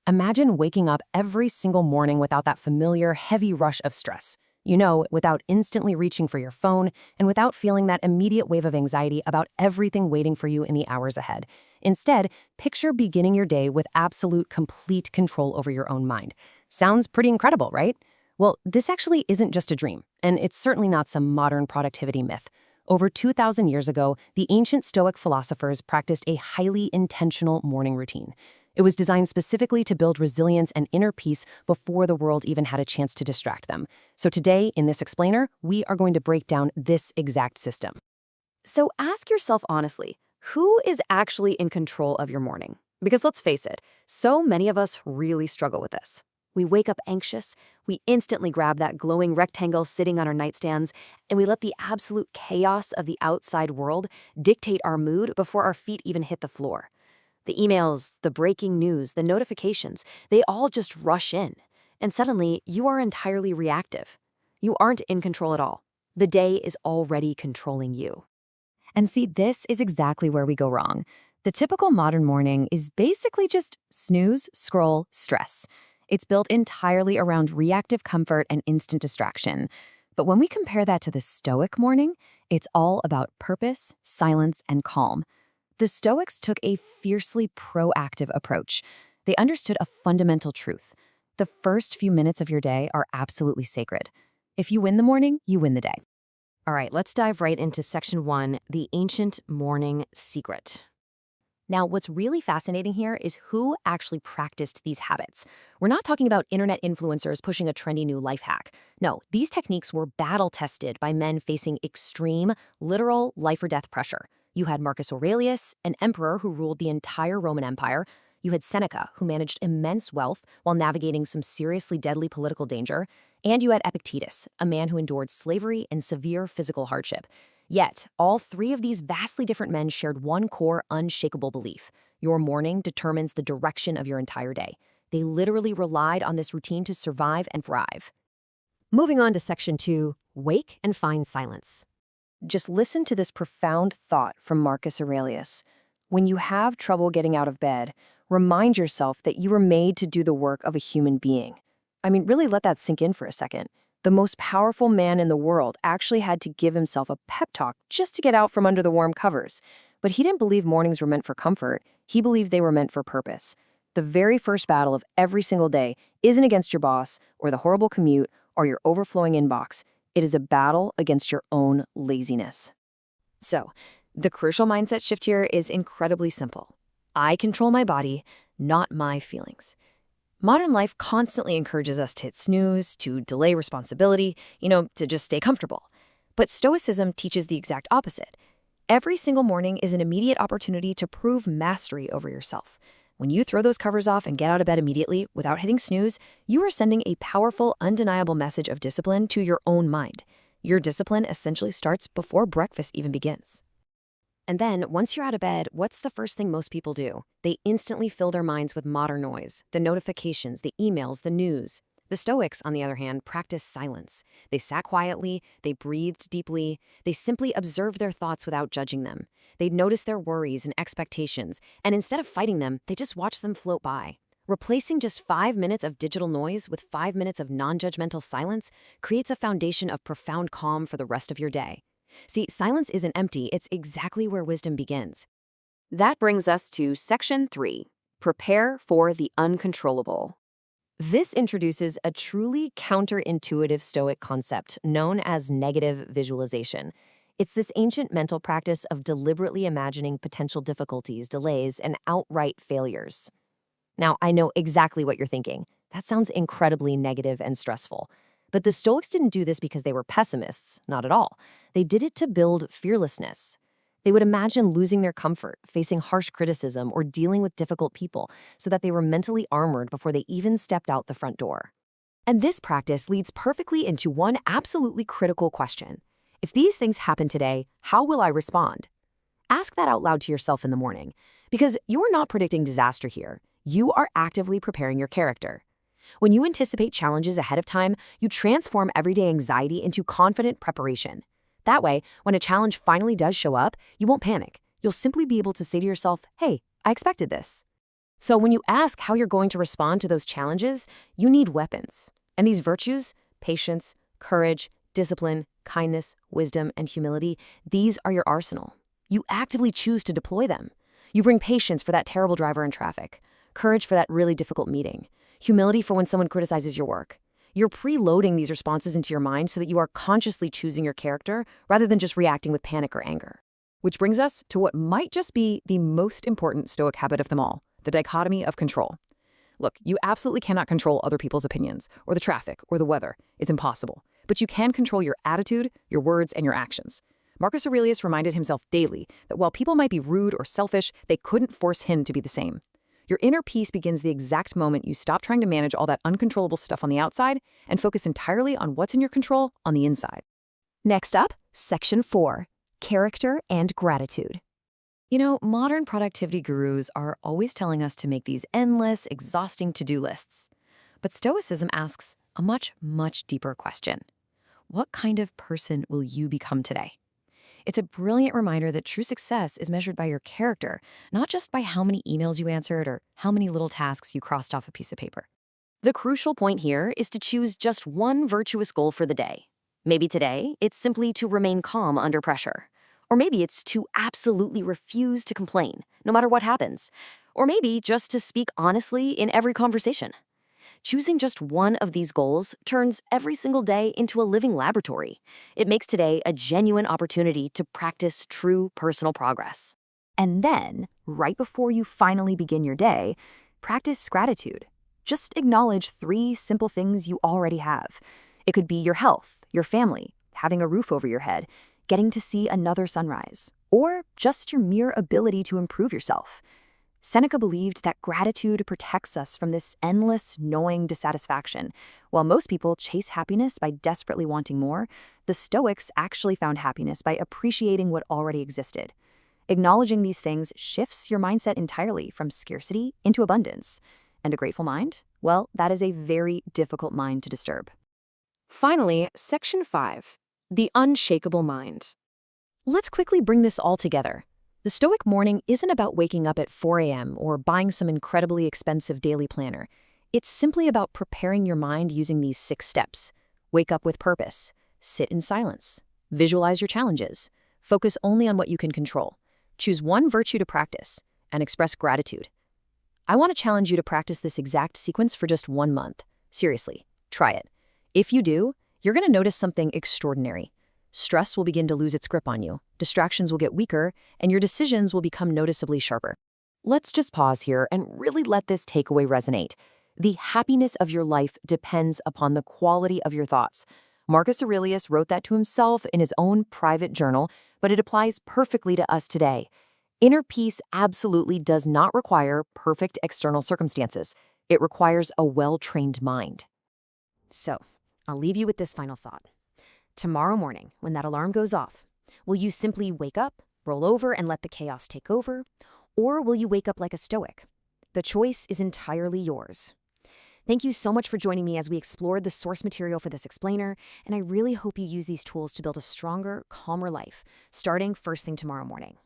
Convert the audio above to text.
Imagine waking up every single morning without that familiar, heavy rush of stress. Without instantly reaching for your phone and without feeling that immediate wave of anxiety about everything waiting for you in the hours ahead. Instead, picture beginning your day with absolute, complete control over your own mind. Sounds pretty incredible, right? Well, this actually isn't just a dream, and it's certainly not some modern productivity myth. Over 2,000 years ago, the ancient Stoic philosophers practiced a highly intentional morning routine. It was designed specifically to build resilience and inner peace before the world even had a chance to distract them. So today, in this explainer, we are going to break down this exact system. So ask yourself honestly, who is actually in control of your morning? Because let's face it, so many of us really struggle with this. We wake up anxious, we instantly grab that glowing rectangle sitting on our nightstands, and we let the absolute chaos of the outside world dictate our mood before our feet even hit the floor. The emails, the breaking news, the notifications, they all just rush in. And suddenly, you are entirely reactive. You aren't in control at all. The day is already controlling you. And see, this is exactly where we go wrong. The typical modern morning is basically just snooze, scroll, stress. It's built entirely around reactive comfort and instant distraction. But when we compare that to the Stoic morning, it's all about purpose, silence, and calm. The Stoics took a fiercely proactive approach. They understood a fundamental truth. The first few minutes of your day are absolutely sacred. If you win the morning, you win the day. All right, let's dive right into section 1, the ancient morning secret. Now, what's really fascinating here is who actually practiced these habits. We're not talking about internet influencers pushing a trendy new life hack. No, these techniques were battle-tested by men facing extreme, literal life-or-death pressure. You had Marcus Aurelius, an emperor who ruled the entire Roman Empire. You had Seneca, who managed immense wealth while navigating some seriously deadly political danger. And you had Epictetus, a man who endured slavery and severe physical hardship. Yet, all three of these vastly different men shared one core, unshakable belief. Your morning determines the direction of your entire day. They literally relied on this routine to survive and thrive. Moving on to section 2, wake and find silence. Just listen to this profound thought from Marcus Aurelius. When you have trouble getting out of bed, remind yourself that you were made to do the work of a human being. Really let that sink in for a second. The most powerful man in the world actually had to give himself a pep talk just to get out from under the warm covers. But he didn't believe mornings were meant for comfort. He believed they were meant for purpose. The very first battle of every single day isn't against your boss or the horrible commute or your overflowing inbox. It is a battle against your own laziness. So, the crucial mindset shift here is incredibly simple. I control my body, not my feelings. Modern life constantly encourages us to hit snooze, to delay responsibility, to just stay comfortable. But Stoicism teaches the exact opposite. Every single morning is an immediate opportunity to prove mastery over yourself. When you throw those covers off and get out of bed immediately without hitting snooze, you are sending a powerful, undeniable message of discipline to your own mind. Your discipline essentially starts before breakfast even begins. And then, once you're out of bed, what's the first thing most people do? They instantly fill their minds with modern noise, the notifications, the emails, the news. The Stoics, on the other hand, practiced silence. They sat quietly, they breathed deeply, they simply observed their thoughts without judging them. They'd notice their worries and expectations, and instead of fighting them, they just watched them float by. Replacing just 5 minutes of digital noise with 5 minutes of non-judgmental silence creates a foundation of profound calm for the rest of your day. See, silence isn't empty, it's exactly where wisdom begins. That brings us to section 3, prepare for the uncontrollable. This introduces a truly counterintuitive Stoic concept known as negative visualization. It's this ancient mental practice of deliberately imagining potential difficulties, delays, and outright failures. Now, I know exactly what you're thinking. That sounds incredibly negative and stressful. But the Stoics didn't do this because they were pessimists, not at all. They did it to build fearlessness. They would imagine losing their comfort, facing harsh criticism, or dealing with difficult people so that they were mentally armored before they even stepped out the front door. And this practice leads perfectly into one absolutely critical question. If these things happen today, how will I respond? Ask that out loud to yourself in the morning, because you're not predicting disaster here. You are actively preparing your character. When you anticipate challenges ahead of time, you transform everyday anxiety into confident preparation. That way, when a challenge finally does show up, you won't panic. You'll simply be able to say to yourself, hey, I expected this. So when you ask how you're going to respond to those challenges, you need weapons. And these virtues, patience, courage, discipline, kindness, wisdom, and humility, these are your arsenal. You actively choose to deploy them. You bring patience for that terrible driver in traffic, courage for that really difficult meeting, humility for when someone criticizes your work. You're preloading these responses into your mind so that you are consciously choosing your character rather than just reacting with panic or anger. Which brings us to what might just be the most important Stoic habit of them all, the dichotomy of control. Look, you absolutely cannot control other people's opinions, or the traffic, or the weather. It's impossible. But you can control your attitude, your words, and your actions. Marcus Aurelius reminded himself daily that while people might be rude or selfish, they couldn't force him to be the same. Your inner peace begins the exact moment you stop trying to manage all that uncontrollable stuff on the outside and focus entirely on what's in your control on the inside. Next up, Section 4, Character and Gratitude. You know, modern productivity gurus are always telling us to make these endless, exhausting to-do lists. But Stoicism asks a much, much deeper question. What kind of person will you become today? It's a brilliant reminder that true success is measured by your character, not just by how many emails you answered or how many little tasks you crossed off a piece of paper. The crucial point here is to choose just one virtuous goal for the day. Maybe today, it's simply to remain calm under pressure. Or maybe it's to absolutely refuse to complain, no matter what happens. Or maybe just to speak honestly in every conversation. Choosing just one of these goals turns every single day into a living laboratory. It makes today a genuine opportunity to practice true personal progress. And then, right before you finally begin your day, practice gratitude. Just acknowledge 3 simple things you already have. It could be your health, your family, having a roof over your head, getting to see another sunrise, or just your mere ability to improve yourself. Seneca believed that gratitude protects us from this endless, gnawing dissatisfaction. While most people chase happiness by desperately wanting more, the Stoics actually found happiness by appreciating what already existed. Acknowledging these things shifts your mindset entirely from scarcity into abundance. And a grateful mind? Well, that is a very difficult mind to disturb. Finally, Section 5, the unshakable mind. Let's quickly bring this all together. The Stoic morning isn't about waking up at 4 a.m. or buying some incredibly expensive daily planner. It's simply about preparing your mind using these 6 steps. Wake up with purpose. Sit in silence. Visualize your challenges. Focus only on what you can control. Choose one virtue to practice, and express gratitude. I want to challenge you to practice this exact sequence for just 1 month. Seriously, try it. If you do, you're going to notice something extraordinary. Stress will begin to lose its grip on you, distractions will get weaker, and your decisions will become noticeably sharper. Let's just pause here and really let this takeaway resonate. The happiness of your life depends upon the quality of your thoughts. Marcus Aurelius wrote that to himself in his own private journal, but it applies perfectly to us today. Inner peace absolutely does not require perfect external circumstances. It requires a well-trained mind. So, I'll leave you with this final thought. Tomorrow morning, when that alarm goes off, will you simply wake up, roll over, and let the chaos take over? Or will you wake up like a Stoic? The choice is entirely yours. Thank you so much for joining me as we explored the source material for this explainer, and I really hope you use these tools to build a stronger, calmer life, starting first thing tomorrow morning.